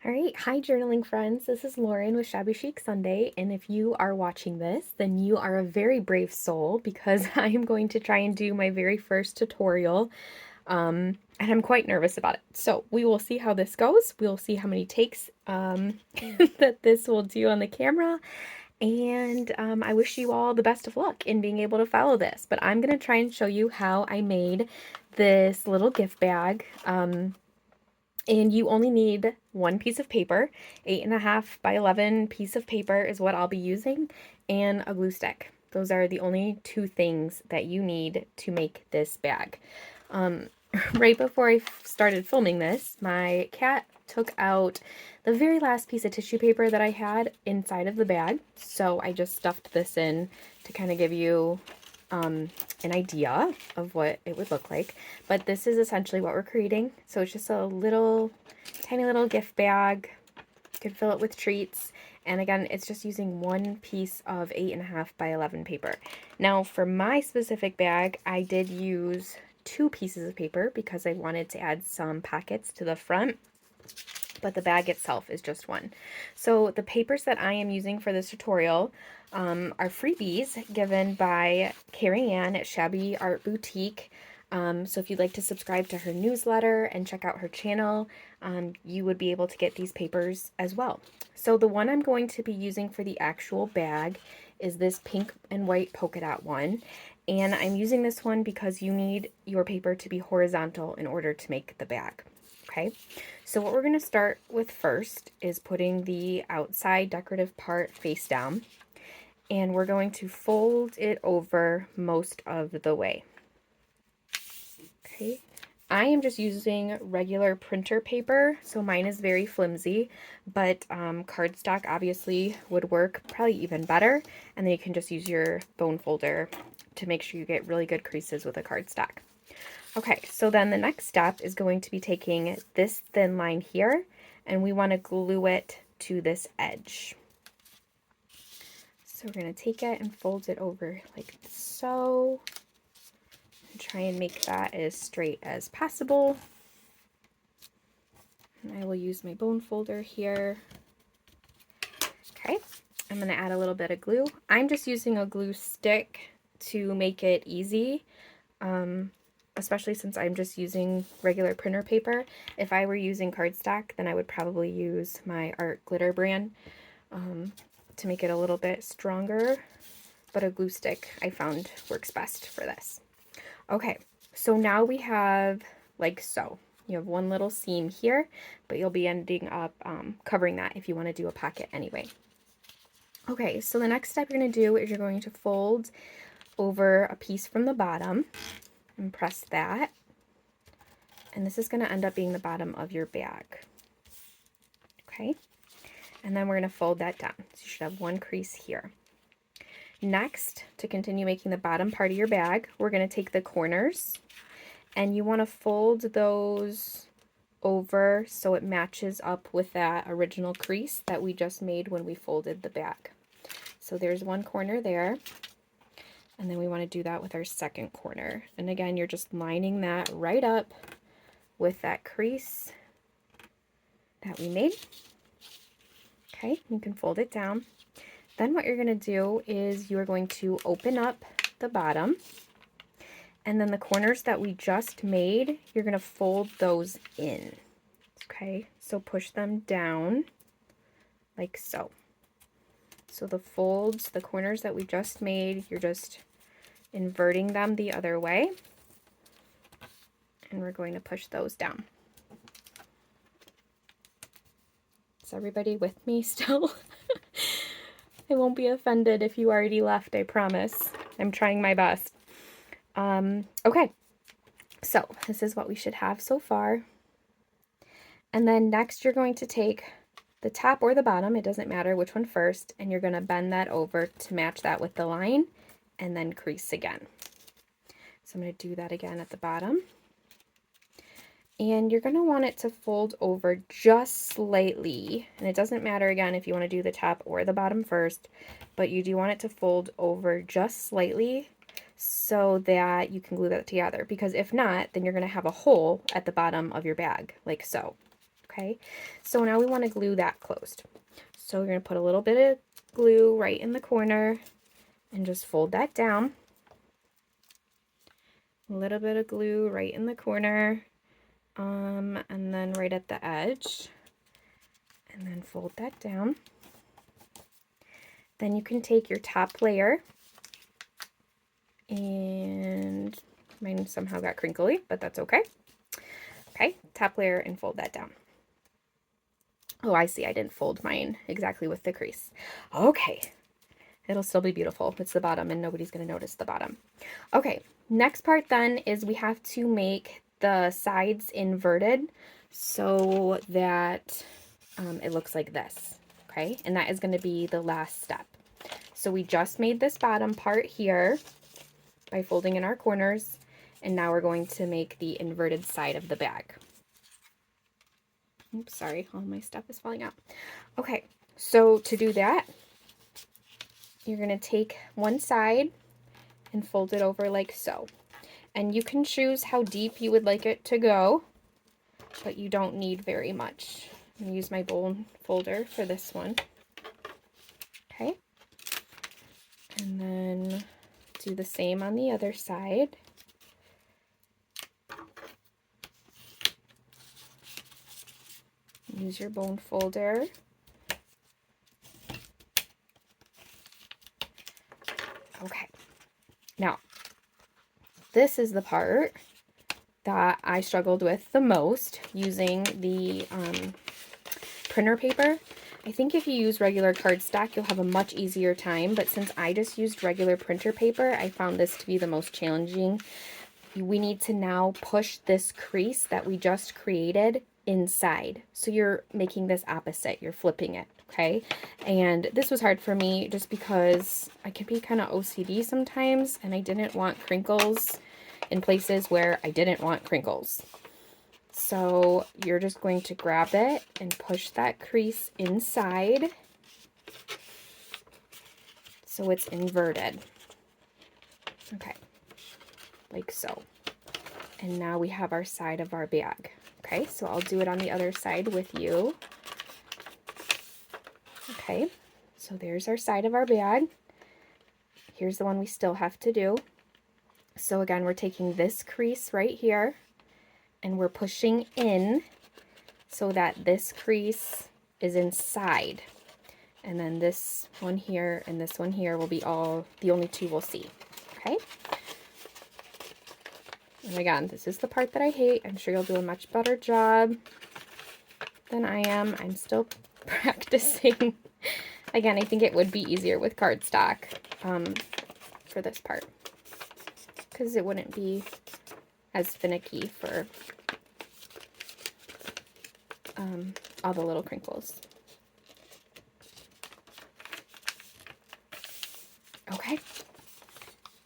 All right, hi journaling friends. This is Lauren with Shabby Chic Sunday, and if you are watching this, then you are a very brave soul because I am going to try and do my very first tutorial, and I'm quite nervous about it. So we will see how this goes. We'll see how many takes that this will do on the camera, and I wish you all the best of luck in being able to follow this. But I'm going to try and show you how I made this little gift bag. And you only need one piece of paper, 8.5 by 11 piece of paper is what I'll be using, and a glue stick. Those are the only two things that you need to make this bag. Right before I started filming this, my cat took out the very last piece of tissue paper that I had inside of the bag, so I just stuffed this in to kind of give you an idea of what it would look like. But this is essentially what we're creating. So it's just a little, tiny little gift bag. You can fill it with treats. And again, it's just using one piece of 8.5 by 11 paper. Now for my specific bag, I did use 2 pieces of paper because I wanted to add some pockets to the front, but the bag itself is just one. So the papers that I am using for this tutorial are freebies given by Carrie Ann at Shabby Art Boutique. So if you'd like to subscribe to her newsletter and check out her channel, you would be able to get these papers as well. So the one I'm going to be using for the actual bag is this pink and white polka dot one. And I'm using this one because you need your paper to be horizontal in order to make the bag. Okay, so what we're going to start with first is putting the outside decorative part face down. And we're going to fold it over most of the way. Okay, I am just using regular printer paper, so mine is very flimsy, but cardstock obviously would work probably even better, and then you can just use your bone folder to make sure you get really good creases with a cardstock. Okay, so then the next step is going to be taking this thin line here, and we want to glue it to this edge. So we're going to take it and fold it over like so, and try and make that as straight as possible. And I will use my bone folder here. Okay, I'm going to add a little bit of glue. I'm just using a glue stick to make it easy, especially since I'm just using regular printer paper. If I were using cardstock, then I would probably use my Art Glitter brand to make it a little bit stronger, but a glue stick I found works best for this. Okay, so now we have like so. You have one little seam here, but you'll be ending up covering that if you want to do a pocket anyway. Okay, so the next step you're going to do is you're going to fold over a piece from the bottom and press that. And this is going to end up being the bottom of your bag. Okay, and then we're going to fold that down. So you should have one crease here. Next, to continue making the bottom part of your bag, we're going to take the corners and you want to fold those over so it matches up with that original crease that we just made when we folded the bag. So there's one corner there, and then we want to do that with our second corner. And again, you're just lining that right up with that crease that we made. Okay, you can fold it down. Then what you're going to do is you are going to open up the bottom, and then the corners that we just made, you're going to fold those in. Okay, so push them down like so. So the folds, the corners that we just made, you're just inverting them the other way, and we're going to push those down. Is everybody with me still? I won't be offended if you already left, I promise. I'm trying my best. Okay, so this is what we should have so far. And then next you're going to take the top or the bottom, it doesn't matter which one first, and you're going to bend that over to match that with the line and then crease again. So I'm going to do that again at the bottom. And you're going to want it to fold over just slightly. And it doesn't matter, again, if you want to do the top or the bottom first, but you do want it to fold over just slightly so that you can glue that together. Because if not, then you're going to have a hole at the bottom of your bag, like so. Okay, so now we want to glue that closed. So we're going to put a little bit of glue right in the corner and just fold that down. A little bit of glue right in the corner, and then right at the edge, and then fold that down. Then you can take your top layer, and mine somehow got crinkly, but that's okay. Okay, top layer and fold that down. Oh, I see, I didn't fold mine exactly with the crease. Okay, it'll still be beautiful. It's the bottom and nobody's going to notice the bottom. Okay, next part then is we have to make the sides inverted so that it looks like this. Okay, and that is going to be the last step. So we just made this bottom part here by folding in our corners, and now we're going to make the inverted side of the bag. Oops, sorry, all my stuff is falling out. Okay, so to do that, you're going to take one side and fold it over like so. And you can choose how deep you would like it to go, but you don't need very much. I'm going to use my bone folder for this one. Okay. And then do the same on the other side. Use your bone folder. Okay. Now, this is the part that I struggled with the most using the printer paper. I think if you use regular cardstock, you'll have a much easier time, but since I just used regular printer paper, I found this to be the most challenging. We need to now push this crease that we just created inside. So you're making this opposite, you're flipping it, okay? And this was hard for me just because I can be kind of OCD sometimes, and I didn't want crinkles in places where I didn't want crinkles. So you're just going to grab it and push that crease inside so it's inverted. Okay, like so. And now we have our side of our bag. Okay, so I'll do it on the other side with you. Okay, so there's our side of our bag. Here's the one we still have to do. So again, we're taking this crease right here and we're pushing in so that this crease is inside. And then this one here and this one here will be all the only two we'll see. Okay? And again, this is the part that I hate. I'm sure you'll do a much better job than I am. I'm still practicing. Again, I think it would be easier with cardstock for this part, because it wouldn't be as finicky for all the little crinkles. Okay,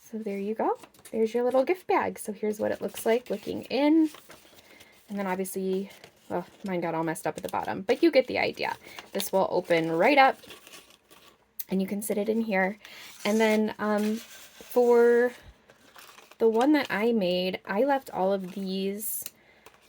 so there you go. There's your little gift bag. So here's what it looks like looking in. And then obviously, well, mine got all messed up at the bottom, but you get the idea. This will open right up and you can sit it in here. And then for the one that I made, I left all of these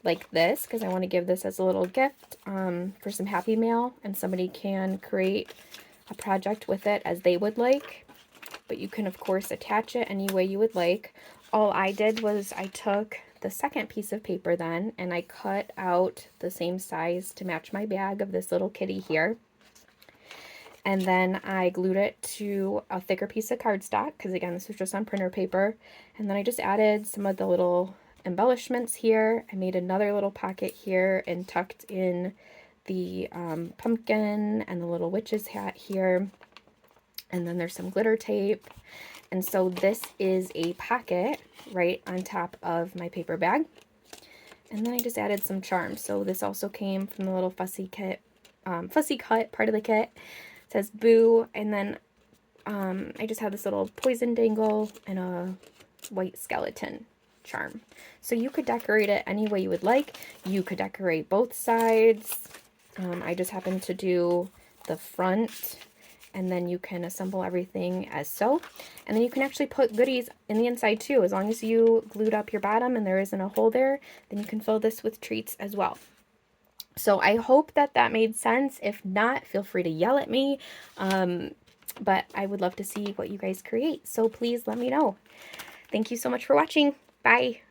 like this because I want to give this as a little gift for some Happy Mail, and somebody can create a project with it as they would like. But you can, of course, attach it any way you would like. All I did was I took the second piece of paper then, and I cut out the same size to match my bag of this little kitty here. And then I glued it to a thicker piece of cardstock, because again, this was just on printer paper. And then I just added some of the little embellishments here. I made another little pocket here and tucked in the pumpkin and the little witch's hat here. And then there's some glitter tape. And so this is a pocket right on top of my paper bag. And then I just added some charms. So this also came from the little fussy cut part of the kit. It says Boo. And then I just have this little poison dangle and a white skeleton charm. So you could decorate it any way you would like. You could decorate both sides. I just happened to do the front, and then you can assemble everything as so. And then you can actually put goodies in the inside too. As long as you glued up your bottom and there isn't a hole there, then you can fill this with treats as well. So I hope that that made sense. If not, feel free to yell at me. But I would love to see what you guys create. So please let me know. Thank you so much for watching. Bye.